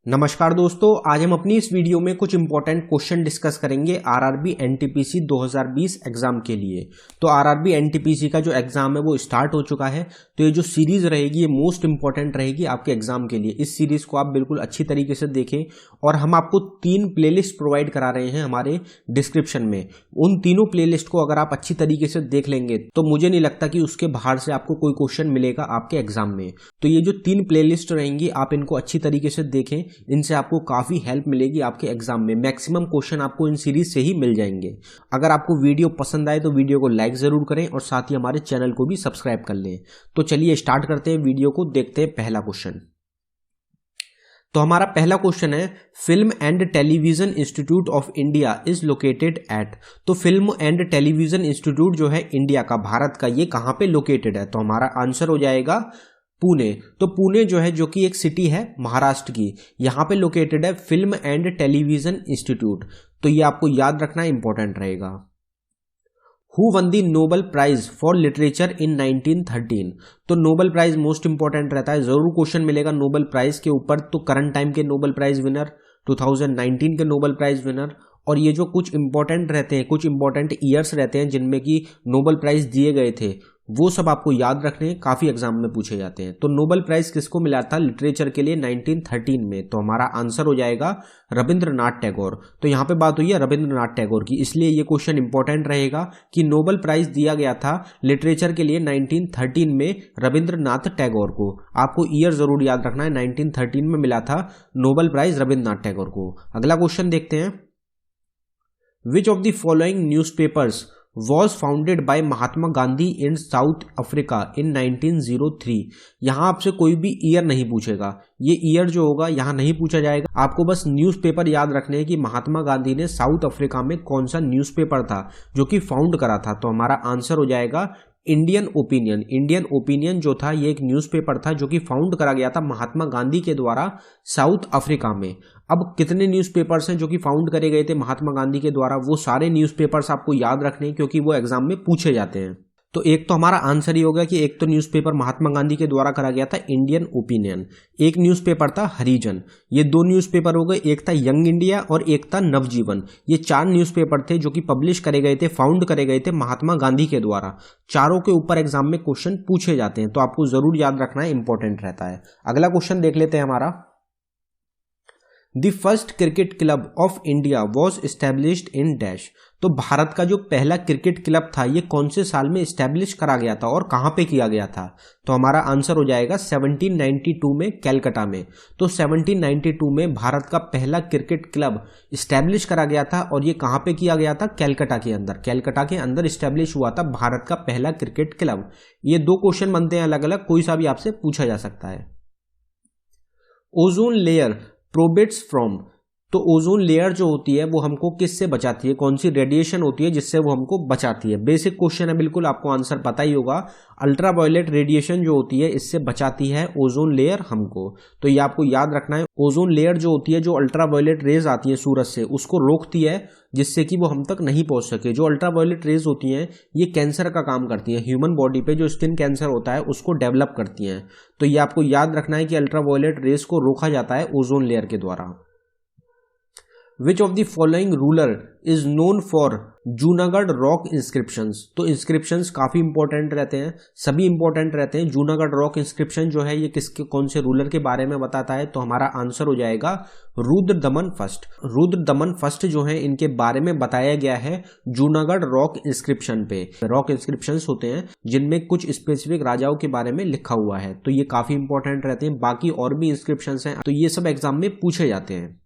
नमस्कार दोस्तों, आज हम अपनी इस वीडियो में कुछ इंपॉर्टेंट क्वेश्चन डिस्कस करेंगे आरआरबी एनटीपीसी 2020 एग्जाम के लिए। तो आरआरबी एनटीपीसी का जो एग्जाम है वो स्टार्ट हो चुका है। तो ये जो सीरीज रहेगी ये मोस्ट इंपॉर्टेंट रहेगी आपके एग्जाम के लिए। इस सीरीज को आप बिल्कुल अच्छी तरीके से देखें और हम आपको 3 प्लेलिस्ट प्रोवाइड करा रहे हैं हमारे डिस्क्रिप्शन में। उन तीनों प्लेलिस्ट को अगर आप अच्छी तरीके से देख लेंगे तो मुझे नहीं लगता कि उसके बाहर से आपको कोई क्वेश्चन मिलेगा आपके एग्जाम में। तो ये जो 3 प्लेलिस्ट रहेंगी आप इनको अच्छी तरीके से देखें, इनसे आपको काफी हेल्प मिलेगी आपके एग्जाम में। मैक्सिमम क्वेश्चन आपको इन सीरीज से ही मिल जाएंगे। अगर आपको वीडियो पसंद आए तो वीडियो को लाइक जरूर करें और साथ ही हमारे चैनल को भी सब्सक्राइब कर लें। तो चलिए स्टार्ट करते हैं वीडियो को, देखते हैं पहला क्वेश्चन। तो हमारा पहला क्वेश्चन है, film and television institute of India is located at. तो फिल्म एंड टेलीविजन इंस्टीट्यूट जो है इंडिया का, भारत का, ये कहां पे लोकेटेड है? तो हमारा आंसर हो जाएगा पुणे। तो पुणे जो है, जो कि एक सिटी है महाराष्ट्र की, यहां पे लोकेटेड है फिल्म एंड टेलीविजन इंस्टीट्यूट। तो ये आपको याद रखना इंपॉर्टेंट रहेगा। Who won the Nobel prize for literature in 1913। तो नोबेल प्राइज मोस्ट इंपॉर्टेंट रहता है, जरूर क्वेश्चन मिलेगा नोबेल प्राइज के ऊपर। तो करंट टाइम के नोबेल प्राइज विनर, 2019 के नोबेल प्राइज विनर, और ये जो कुछ इंपॉर्टेंट रहते हैं, कुछ इंपॉर्टेंट ईयर्स रहते हैं जिनमें कि नोबेल प्राइज दिए गए थे, वो सब आपको याद रखने, काफी एग्जाम में पूछे जाते हैं। तो नोबेल प्राइज किसको मिला था लिटरेचर के लिए 1913 में? तो हमारा आंसर हो जाएगा रविंद्रनाथ टैगोर। तो यहाँ पे बात हुई है रविंद्रनाथ टैगोर की, इसलिए ये क्वेश्चन इंपॉर्टेंट रहेगा कि नोबेल प्राइज दिया गया था लिटरेचर के लिए 1913 में रविंद्रनाथ टैगोर को। आपको ईयर जरूर याद रखना है, 1913 में मिला था नोबेल प्राइज रविंद्रनाथ टैगोर को। अगला क्वेश्चन देखते हैं, विच of the following newspapers was founded by Mahatma Gandhi in south Africa in 1903। यहां आपसे कोई भी ईयर नहीं पूछेगा, ये ईयर जो होगा यहां नहीं पूछा जाएगा। आपको बस न्यूज़पेपर याद रखने हैं कि महात्मा गांधी ने साउथ अफ्रीका में कौन सा न्यूज़पेपर था जो कि फाउंड करा था। तो हमारा आंसर हो जाएगा इंडियन ओपिनियन। इंडियन ओपिनियन जो था ये एक न्यूज़पेपर था जो कि फाउंड करा गया था महात्मा गांधी के द्वारा साउथ अफ्रीका में। अब कितने न्यूज़पेपर्स हैं जो कि फाउंड करे गए थे महात्मा गांधी के द्वारा, वो सारे न्यूज़पेपर्स आपको याद रखने हैं क्योंकि वो एग्जाम में पूछे जाते हैं। तो एक तो हमारा आंसर ही होगा कि एक तो न्यूज़पेपर महात्मा गांधी के द्वारा करा गया था इंडियन ओपिनियन, एक न्यूज़पेपर था हरिजन, ये 2 न्यूज़पेपर हो गए, एक था यंग इंडिया और एक था नवजीवन। ये 4 न्यूज़पेपर थे जो कि पब्लिश करे गए थे, फाउंड करे गए थे महात्मा गांधी के द्वारा। चारों के ऊपर एग्जाम में क्वेश्चन पूछे जाते हैं, तो आपको जरूर याद रखना है, इंपॉर्टेंट रहता है। अगला क्वेश्चन देख लेते हैं हमारा, the first cricket club of India was established in dash. तो भारत का जो पहला क्रिकेट क्लब था ये कौन से साल में एस्टेब्लिश करा गया था और कहां पे किया गया था? तो हमारा आंसर हो जाएगा 1792 में कैलकाटा में। तो 1792 में भारत का पहला क्रिकेट क्लब एस्टेब्लिश करा गया था और ये कहां पे किया गया था? कैलकाटा के अंदर। कैलकाटा के अंदर एस्टेब्लिश हुआ था भारत का पहला क्रिकेट क्लब। ये 2 क्वेश्चन बनते हैं अलग अलग, कोई सा भी आपसे पूछा जा सकता है। Ozone layer prohibits from. तो ओजोन लेयर जो होती है वो हमको किससे बचाती है? कौन सी रेडिएशन होती है जिससे वो हमको बचाती है? बेसिक क्वेश्चन है, बिल्कुल आपको आंसर पता ही होगा। अल्ट्रावायलेट रेडिएशन जो होती है इससे बचाती है ओजोन लेयर हमको। तो ये आपको याद रखना है। ओजोन लेयर जो होती है, जो अल्ट्रावायलेट रेज आती है सूरज से, उसको रोकती है जिससे कि वो हम तक नहीं पहुंच सके। जो अल्ट्रावायलेट रेज होती हैं ये कैंसर का काम करती हैं, ह्यूमन बॉडी पे जो स्किन कैंसर होता है उसको डेवलप करती हैं। तो ये आपको याद रखना है कि अल्ट्रावायलेट रेज को रोका जाता है ओजोन लेयर के द्वारा। Which of the following ruler is known for Junagadh rock inscriptions? तो इंस्क्रिप्शंस काफी इंपॉर्टेंट रहते हैं, सभी इंपॉर्टेंट रहते हैं। जूनागढ़ रॉक इंस्क्रिप्शन जो है ये किसके, कौन से रूलर के बारे में बताता है? तो हमारा आंसर हो जाएगा रुद्रदमन फर्स्ट। रुद्रदमन फर्स्ट जो है इनके बारे में बताया गया है जूनागढ़ रॉक इंस्क्रिप्शन पे। रॉक इंस्क्रिप्शंस होते हैं जिनमें कुछ स्पेसिफिक राजाओं के बारे में लिखा हुआ है, तो ये काफी इंपॉर्टेंट रहते हैं। बाकी और भी इंस्क्रिप्शंस हैं तो ये सब एग्जाम में पूछे जाते हैं।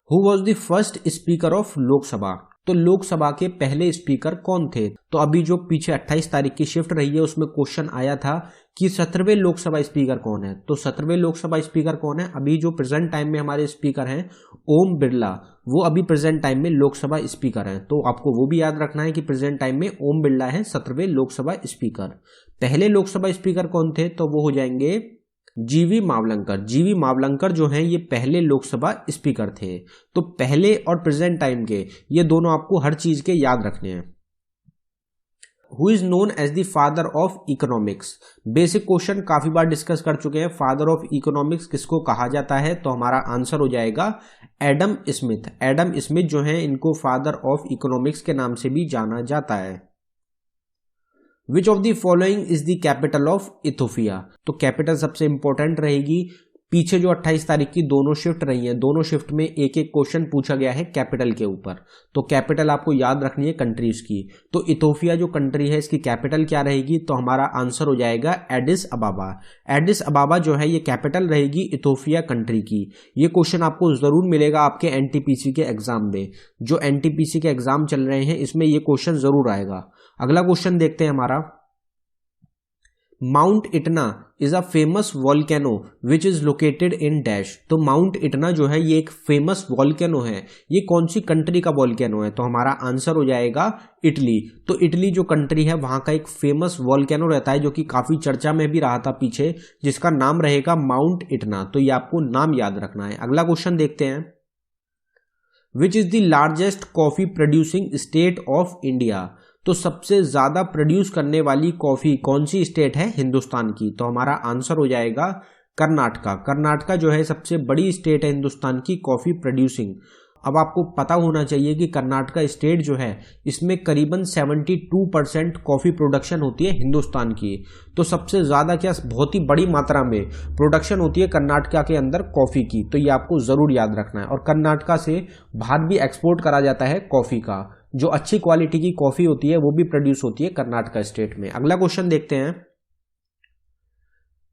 Who was the first speaker of Lok Sabha? तो लोकसभा के पहले स्पीकर कौन थे? तो अभी जो पीछे 28 तारीख की शिफ्ट रही है उसमें क्वेश्चन आया था कि 17वें लोकसभा स्पीकर कौन है। तो 17वें लोकसभा स्पीकर कौन है? अभी जो प्रेजेंट टाइम में हमारे स्पीकर हैं ओम बिरला, वो अभी प्रेजेंट टाइम में लोकसभा स्पीकर हैं। तो आपको वो भी याद रखना है कि प्रेजेंट टाइम में ओम बिरला है 17वें लोकसभा स्पीकर। पहले लोकसभा स्पीकर कौन थे? तो वो हो जाएंगे जीवी मावलंकर। जीवी मावलंकर जो हैं ये पहले लोकसभा स्पीकर थे। तो पहले और प्रेजेंट टाइम के ये दोनों आपको हर चीज के याद रखने हैं। Who is known as the father of economics. Basic question काफी बार डिस्कस कर चुके हैं। फादर ऑफ इकोनॉमिक्स किसको कहा जाता है, तो हमारा आंसर हो जाएगा एडम स्मिथ। एडम स्मिथ जो है इनको फादर ऑफ इकोनॉमिक्स के नाम से भी जाना जाता है। विच of the following is the capital of Ethiopia. तो कैपिटल सबसे इंपॉर्टेंट रहेगी। पीछे जो 28 तारीख की दोनों शिफ्ट रही हैं, दोनों शिफ्ट में एक एक क्वेश्चन पूछा गया है कैपिटल के ऊपर। तो कैपिटल आपको याद रखनी है कंट्रीज की। तो इथोपिया जो कंट्री है इसकी कैपिटल क्या रहेगी, तो हमारा आंसर हो जाएगा एडिस अबाबा। एडिस अबाबा जो है ये कैपिटल रहेगी इथोपिया कंट्री की। ये क्वेश्चन आपको जरूर मिलेगा आपके एनटीपीसी के एग्जाम में। जो एनटीपीसी के एग्जाम चल रहे हैं इसमें ये क्वेश्चन जरूर आएगा। अगला क्वेश्चन देखते हैं हमारा। Mount Etna is a famous volcano which is located in dash. तो माउंट इटना जो है ये एक फेमस वॉल्केनो है। ये कौन सी कंट्री का वॉल्केनो है, तो हमारा आंसर हो जाएगा इटली। तो इटली जो कंट्री है वहां का एक फेमस वॉल्केनो रहता है जो कि काफी चर्चा में भी रहा था पीछे, जिसका नाम रहेगा माउंट इटना। तो ये आपको नाम याद रखना है। अगला क्वेश्चन देखते हैं। Which is the largest coffee producing state of India. तो सबसे ज्यादा प्रोड्यूस करने वाली कॉफी कौन सी स्टेट है हिंदुस्तान की, तो हमारा आंसर हो जाएगा कर्नाटका। कर्नाटका जो है सबसे बड़ी स्टेट है हिंदुस्तान की कॉफी प्रोड्यूसिंग। अब आपको पता होना चाहिए कि कर्नाटका स्टेट जो है इसमें करीबन 72% कॉफी प्रोडक्शन होती है हिंदुस्तान की। तो सबसे ज्यादा क्या बहुत ही बड़ी मात्रा में प्रोडक्शन होती है कर्नाटका के अंदर कॉफी की। तो ये आपको जरूर याद रखना है। और कर्नाटका से बाहर भी एक्सपोर्ट करा जाता है कॉफी का। जो अच्छी क्वालिटी की कॉफी होती है वो भी प्रोड्यूस होती है कर्नाटका स्टेट में। अगला क्वेश्चन देखते हैं।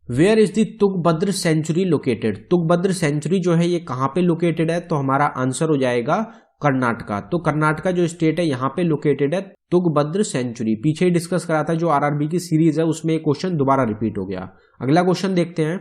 Where is the Tungabhadra sanctuary located. Tungabhadra sanctuary जो है ये कहां पे लोकेटेड है, तो हमारा आंसर हो जाएगा कर्नाटका। तो कर्नाटका जो स्टेट है यहां पे लोकेटेड है तुंगभद्र सेंचुरी। पीछे ही डिस्कस करा था जो आरआरबी की सीरीज है उसमें एक क्वेश्चन दोबारा रिपीट हो गया। अगला क्वेश्चन देखते हैं।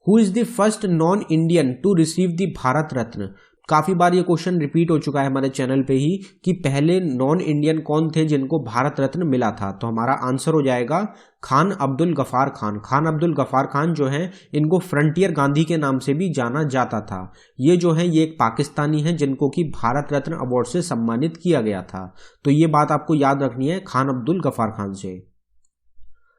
Who is the first non Indian to receive the Bharat Ratna. काफी बार ये क्वेश्चन रिपीट हो चुका है हमारे चैनल पे ही कि पहले नॉन इंडियन कौन थे जिनको भारत रत्न मिला था, तो हमारा आंसर हो जाएगा खान अब्दुल गफार खान। खान अब्दुल गफार खान जो है इनको फ्रंटियर गांधी के नाम से भी जाना जाता था। ये जो है ये एक पाकिस्तानी है जिनको कि भारत रत्न अवार्ड से सम्मानित किया गया था। तो ये बात आपको याद रखनी है खान अब्दुल गफार खान से।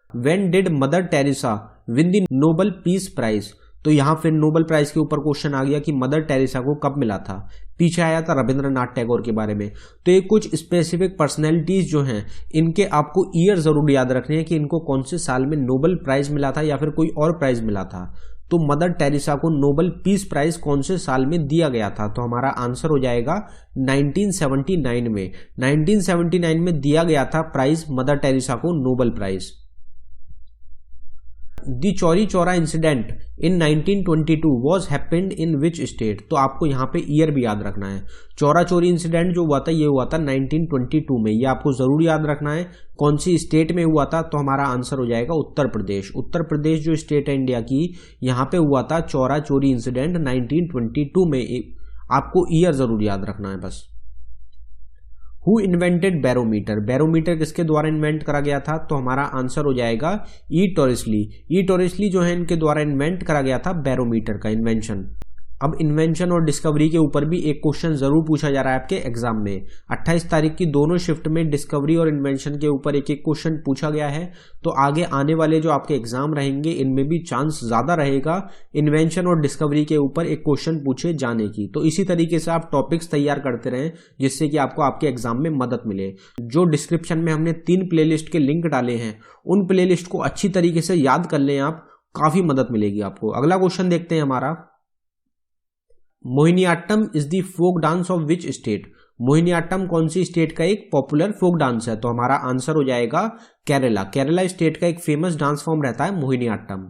When did Mother Teresa win the Nobel peace prize. तो यहां फिर नोबेल प्राइज के ऊपर क्वेश्चन आ गया कि मदर टेरेसा को कब मिला था। पीछे आया था रविंद्रनाथ टैगोर के बारे में। तो ये कुछ स्पेसिफिक पर्सनैलिटीज जो हैं इनके आपको ईयर जरूर याद रखने हैं कि इनको कौन से साल में नोबेल प्राइज मिला था या फिर कोई और प्राइज मिला था। तो मदर टेरेसा को नोबेल पीस प्राइज कौन से साल में दिया गया था, तो हमारा आंसर हो जाएगा 1979 में। 1979 में दिया गया था प्राइज मदर टेरेसा को Nobel prize. The Chauri Chaura incident in 1922 was happened in which state. तो आपको यहाँ पे ईयर भी याद रखना है। चौरा चोरी इंसिडेंट जो हुआ था ये हुआ था 1922 में। ये आपको जरूर याद रखना है कौन सी स्टेट में हुआ था, तो हमारा आंसर हो जाएगा उत्तर प्रदेश। उत्तर प्रदेश जो स्टेट है इंडिया की यहाँ पे हुआ था चौरा चोरी इंसिडेंट 1922 में। आपको ईयर जरूर याद रखना है बस। Who invented barometer. बैरोमीटर किसके द्वारा इन्वेंट करा गया था, तो हमारा आंसर हो जाएगा ई टॉरिस्ली। ई टॉरिस्ली जो है इनके द्वारा इन्वेंट करा गया था बैरोमीटर का इन्वेंशन। अब इन्वेंशन और डिस्कवरी के ऊपर भी एक क्वेश्चन जरूर पूछा जा रहा है आपके एग्जाम में। 28 तारीख की दोनों शिफ्ट में डिस्कवरी और इन्वेंशन के ऊपर एक एक क्वेश्चन पूछा गया है। तो आगे आने वाले जो आपके एग्जाम रहेंगे इनमें भी चांस ज्यादा रहेगा इन्वेंशन और डिस्कवरी के ऊपर एक क्वेश्चन पूछे जाने की। तो इसी तरीके से आप टॉपिक्स तैयार करते रहें जिससे कि आपको आपके एग्जाम में मदद मिले। जो डिस्क्रिप्शन में हमने 3 प्लेलिस्ट के लिंक डाले हैं उन प्लेलिस्ट को अच्छी तरीके से याद कर लें आप, काफी मदद मिलेगी आपको। अगला क्वेश्चन देखते हैं हमारा। Mohiniattam is the folk dance of which state. Mohiniattam कौन सी स्टेट का एक पॉपुलर फोक डांस है, तो हमारा आंसर हो जाएगा केरला। केरला स्टेट का एक फेमस डांस फॉर्म रहता है Mohiniyattam.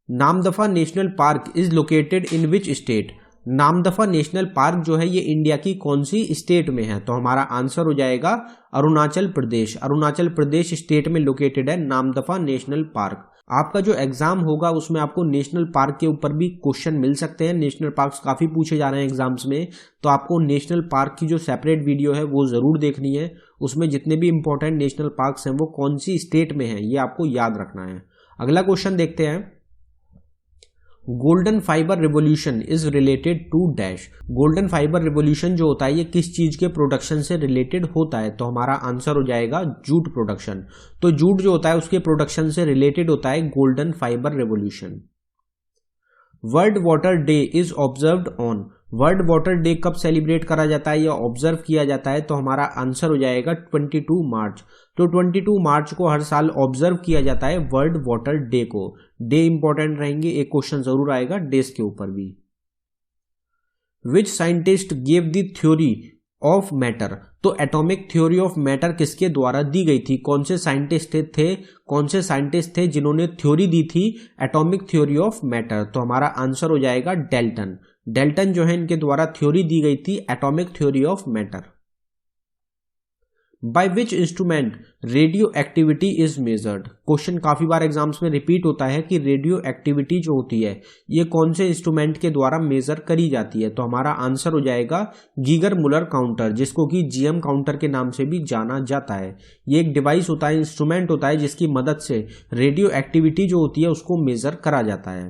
Namdapha national park is located in which state. Namdapha national park जो है ये इंडिया की कौन सी स्टेट में है, तो हमारा आंसर हो जाएगा अरुणाचल प्रदेश। अरुणाचल प्रदेश स्टेट में लोकेटेड है नामदफा नेशनल पार्क। आपका जो एग्जाम होगा उसमें आपको नेशनल पार्क के ऊपर भी क्वेश्चन मिल सकते हैं। नेशनल पार्क्स काफी पूछे जा रहे हैं एग्जाम्स में, तो आपको नेशनल पार्क की जो सेपरेट वीडियो है वो जरूर देखनी है। उसमें जितने भी इंपॉर्टेंट नेशनल पार्क्स हैं वो कौन सी स्टेट में है ये आपको याद रखना है। अगला क्वेश्चन देखते हैं। Golden fibre revolution is related to dash. Golden fibre revolution जो होता है ये किस चीज के प्रोडक्शन से रिलेटेड होता है? तो हमारा आंसर हो जाएगा जूट प्रोडक्शन। तो जूट जो होता है उसके प्रोडक्शन से रिलेटेड होता है golden fibre revolution. World water day is observed on. World water day कब सेलिब्रेट करा जाता है या ऑब्जर्व किया जाता है? तो हमारा आंसर हो जाएगा 22 मार्च। तो 22 मार्च को हर साल ऑब्जर्व किया जाता है वर्ल्ड वाटर डे को। डे इंपॉर्टेंट रहेंगे, एक क्वेश्चन जरूर आएगा डेज के ऊपर भी। Which scientist gave the theory of matter. तो एटॉमिक थ्योरी ऑफ मैटर किसके द्वारा दी गई थी? कौन से साइंटिस्ट थे जिन्होंने थ्योरी दी थी एटॉमिक थ्योरी ऑफ मैटर? तो हमारा आंसर हो जाएगा डेल्टन। डेल्टन जो है इनके द्वारा थ्योरी दी गई थी atomic theory of matter. By which instrument radio activity is measured. Question काफी बार एग्जाम्स में रिपीट होता है कि रेडियो एक्टिविटी जो होती है ये कौन से इंस्ट्रूमेंट के द्वारा मेजर करी जाती है? तो हमारा आंसर हो जाएगा गीगर मुलर काउंटर, जिसको कि जीएम काउंटर के नाम से भी जाना जाता है। ये एक डिवाइस होता है, इंस्ट्रूमेंट होता है जिसकी मदद से रेडियो एक्टिविटी जो होती है उसको मेजर करा जाता है।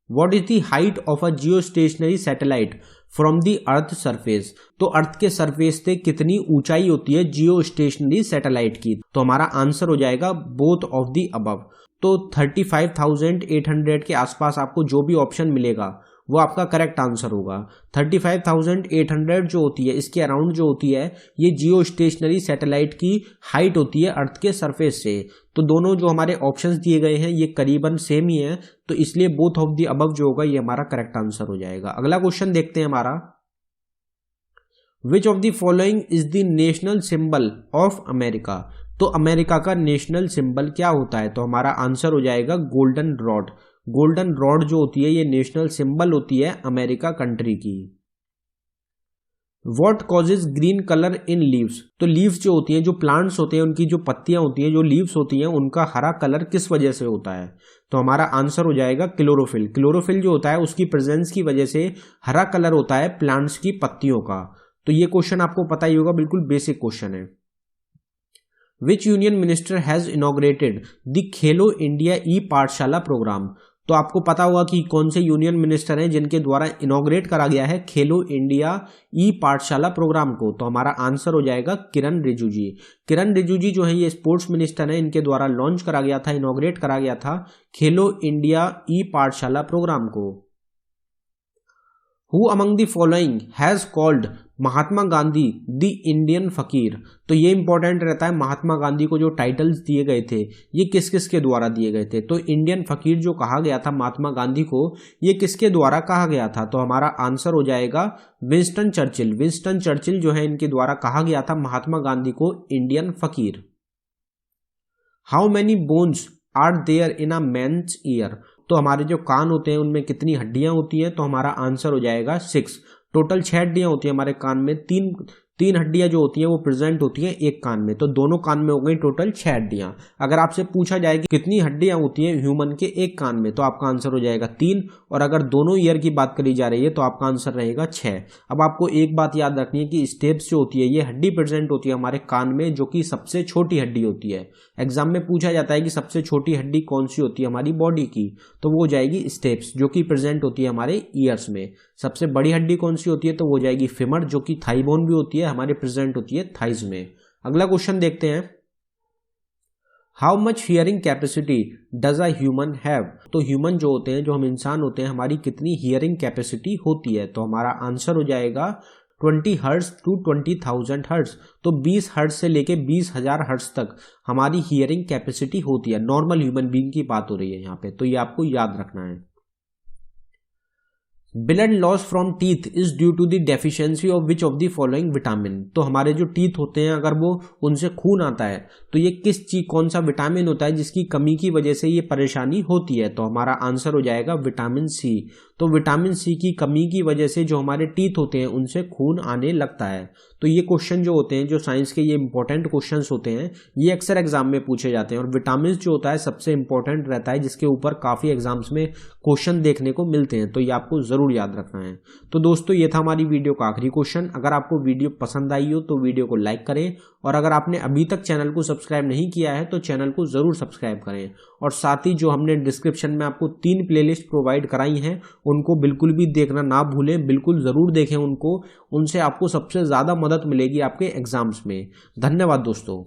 What is the height of a geostationary satellite from the earth surface. तो अर्थ के सरफेस से कितनी ऊंचाई होती है जियो स्टेशनरी सैटेलाइट की? तो हमारा आंसर हो जाएगा बोथ ऑफ द अबव। तो 35,800 के आसपास आपको जो भी ऑप्शन मिलेगा वो आपका करेक्ट आंसर होगा। 35,800 जो होती है इसके अराउंड जो होती है ये जियो स्टेशनरी सैटेलाइट की हाइट होती है अर्थ के सरफेस से। तो दोनों जो हमारे ऑप्शंस दिए गए हैं ये करीबन सेम ही है, तो इसलिए बोथ ऑफ द अबव जो होगा ये हमारा करेक्ट आंसर हो जाएगा। अगला क्वेश्चन देखते हैं हमारा। विच of the following is the national symbol of America. तो अमेरिका का नेशनल सिंबल क्या होता है? तो हमारा आंसर हो जाएगा गोल्डन रॉड। गोल्डन रॉड जो होती है ये नेशनल सिंबल होती है अमेरिका कंट्री की। What causes green colour in leaves. तो लीव्स जो होती हैं, जो प्लांट्स होते हैं उनकी जो पत्तियां होती हैं, जो लीव्स होती हैं उनका हरा कलर किस वजह से होता है? तो हमारा आंसर हो जाएगा क्लोरोफिल। क्लोरोफिल जो होता है उसकी प्रेजेंस की वजह से हरा कलर होता है प्लांट्स की पत्तियों का। तो ये क्वेश्चन आपको पता ही होगा, बिल्कुल बेसिक क्वेश्चन है। विच union minister has inaugurated the Khelo India ई पाठशाला प्रोग्राम। तो आपको पता होगा कि कौन से यूनियन मिनिस्टर हैं जिनके द्वारा इनॉग्रेट करा गया है खेलो इंडिया ई पाठशाला प्रोग्राम को। तो हमारा आंसर हो जाएगा किरण रिजिजू जी। किरण रिजिजू जी जो है ये स्पोर्ट्स मिनिस्टर हैं, इनके द्वारा लॉन्च करा गया था, इनॉग्रेट करा गया था खेलो इंडिया ई पाठशाला प्रोग्राम को। Who among the following has called Mahatma Gandhi the Indian फकीर। तो ये इंपॉर्टेंट रहता है, महात्मा गांधी को जो टाइटल्स दिए गए थे ये किस किस के द्वारा दिए गए थे? तो इंडियन फकीर जो कहा गया था महात्मा गांधी को, ये किसके द्वारा कहा गया था? तो हमारा आंसर हो जाएगा विंस्टन चर्चिल। विंस्टन चर्चिल जो है इनके द्वारा कहा गया था महात्मा गांधी को इंडियन फकीर। How many bones are there in a man's ear. तो हमारे जो कान होते हैं उनमें कितनी हड्डियां होती हैं? तो हमारा आंसर हो जाएगा 6। टोटल 6 हड्डियां होती हैं हमारे कान में। तीन हड्डियां जो होती हैं वो प्रेजेंट होती हैं एक कान में, तो दोनों कान में हो गई टोटल 6 हड्डियां। अगर आपसे पूछा जाए कि कितनी हड्डियां होती हैं ह्यूमन के एक कान में, तो आपका आंसर हो जाएगा 3। और अगर दोनों ईयर की बात करी जा रही है तो आपका आंसर रहेगा 6। अब आपको एक बात याद रखनी है कि स्टेप्स जो होती है ये हड्डी प्रेजेंट होती है हमारे कान में, जो कि सबसे छोटी हड्डी होती है। एग्जाम में पूछा जाता है कि सबसे छोटी हड्डी कौन सी होती है हमारी बॉडी की, तो वो हो जाएगी स्टेप्स, जो कि प्रेजेंट होती है हमारे ईयर्स में। सबसे बड़ी हड्डी कौन सी होती है? तो वो हो जाएगी फेमर, जो कि थाई बोन भी होती है हमारे प्रेजेंट होती है थाइज में। अगला क्वेश्चन देखते हैं। How much hearing capacity does a human have. तो ह्यूमन जो होते हैं, जो हम इंसान होते हैं, हमारी कितनी हियरिंग कैपेसिटी होती है? तो हमारा आंसर हो जाएगा 20 हर्ट्ज टू 20,000 हर्ट्ज। तो 20 हर्ट्ज से लेके 20,000 हर्ट्ज तक हमारी हियरिंग कैपेसिटी होती है। नॉर्मल ह्यूमन बीइंग की बात हो रही है यहाँ पे, तो ये आपको याद रखना है। Blood loss from teeth is due to the deficiency of which of the following vitamin. तो हमारे जो टीथ होते हैं अगर वो उनसे खून आता है तो ये कौन सा विटामिन होता है जिसकी कमी की वजह से ये परेशानी होती है? तो हमारा आंसर हो जाएगा विटामिन सी। तो विटामिन सी की कमी की वजह से जो हमारे टीथ होते हैं उनसे खून आने लगता है। तो ये क्वेश्चन जो होते हैं, जो साइंस के ये इंपॉर्टेंट क्वेश्चंस होते हैं, ये अक्सर एग्जाम में पूछे जाते हैं। और विटामिन जो होता है सबसे इंपॉर्टेंट रहता है, जिसके ऊपर काफी एग्जाम्स में क्वेश्चन देखने को मिलते हैं, तो ये आपको जरूर जरूर याद रखना है। तो दोस्तों ये था हमारी वीडियो का आखिरी क्वेश्चन। अगर आपको वीडियो पसंद आई हो तो वीडियो को लाइक करें, और अगर आपने अभी तक चैनल को सब्सक्राइब नहीं किया है तो चैनल को जरूर सब्सक्राइब करें। और साथ ही जो हमने डिस्क्रिप्शन में आपको 3 प्लेलिस्ट प्रोवाइड कराई हैं उनको बिल्कुल भी देखना ना भूलें, बिल्कुल जरूर देखें उनको, उनसे आपको सबसे ज्यादा मदद मिलेगी आपके एग्जाम्स में। धन्यवाद दोस्तों।